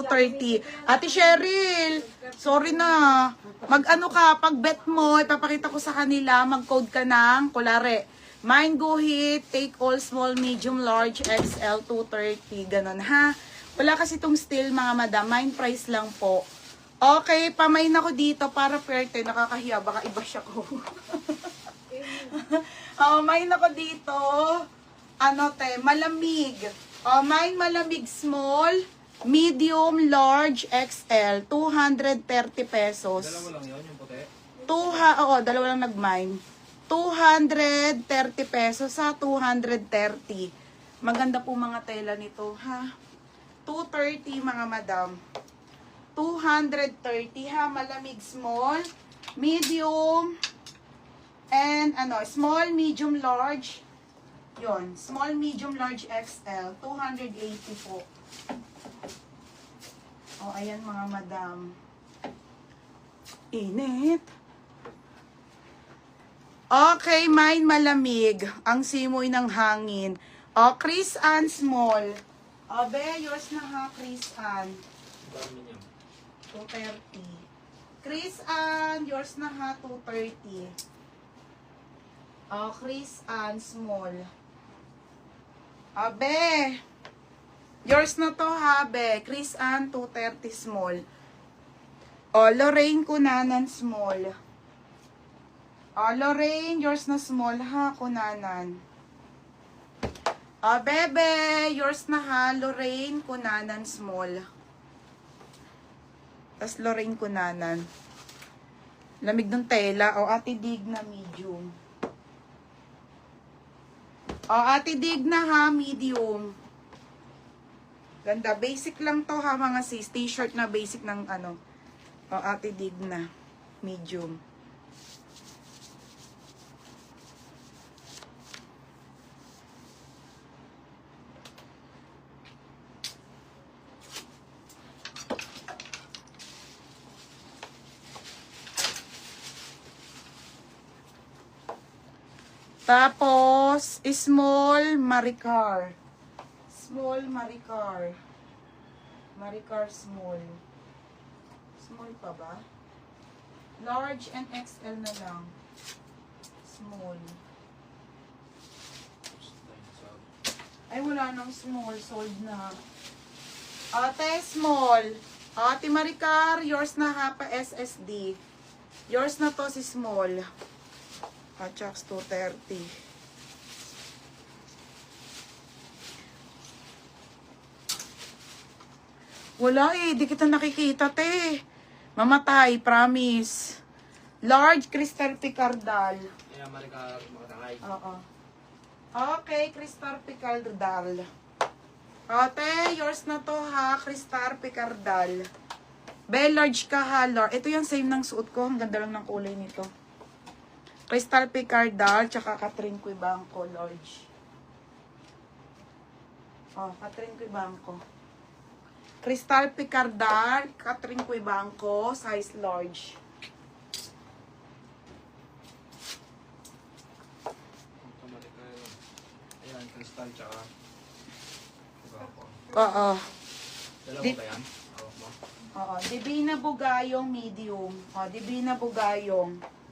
230. Ate Cheryl, sorry na. Mag-ano ka, pag bet mo, ipapakita ko sa kanila, mag-code ka ng, kulare, mine guhit, take all small, medium, large, XL, 230. Ganon ha. Wala kasi itong steel mga madam, mine price lang po. Okay, pamain ako dito para perte, nakakahiya, baka iba siya ko. Main ako dito. Ano te, malamig. Mine malamig small, medium, large, XL, 230 pesos. Dalawa lang yun, yung puti? Dalawa lang nag-mine. 230 pesos sa 230. Maganda po mga tela nito, ha? 230 mga madam. 230 ha, malamig small, medium, and small, medium, large. Yon, small, medium, large, XL, 280 po. Ayan mga madam. Init. Okay, mine malamig. Ang simoy ng hangin. Chris Ann small. Be, yours na ha, Chris Ann. Dami niya. 230. Chris Ann, yours na ha, 230. Chris Ann small. Be, yours na to ha, be. Chris Ann, 230 small. Lorraine Kunanan small. Lorraine, yours na small ha, Kunanan. Bebe, yours na ha, Lorraine Kunanan small. Tapos Lorraine Kunanan. Lamig ng tela. Ate Dig na medium. Ate Dig na ha, medium. Ganda. Basic lang to ha, mga sis. T-shirt na basic ng Ate Dig na medium. Tapos, small Maricar. Small Maricar. Maricar small. Small pa ba? Large and XL na lang. Small. Ay, wala nang small. Sold na. Ate, small. Ate Maricar, yours na ha pa SSD. Yours na to si small. Chucks 230. Wala di kita nakikita te. Mamatay, promise. Large Crystal Picardal. Kaya marika makatangay. Okay, Crystal Picardal. Ate, yours na to ha, Crystal Picardal. Large ka ha, large. Ito yung same ng suot ko. Ang ganda lang ng kulay nito. Crystal Picardal, tsaka Catherine Cuibanco, large. Catherine Cuibanco. Crystal Picardal, Catherine Cuibanco, size large. Ayan, crystal tsaka. Dalawa ba yan? Divina Bugayong medium. Divina Bugayong.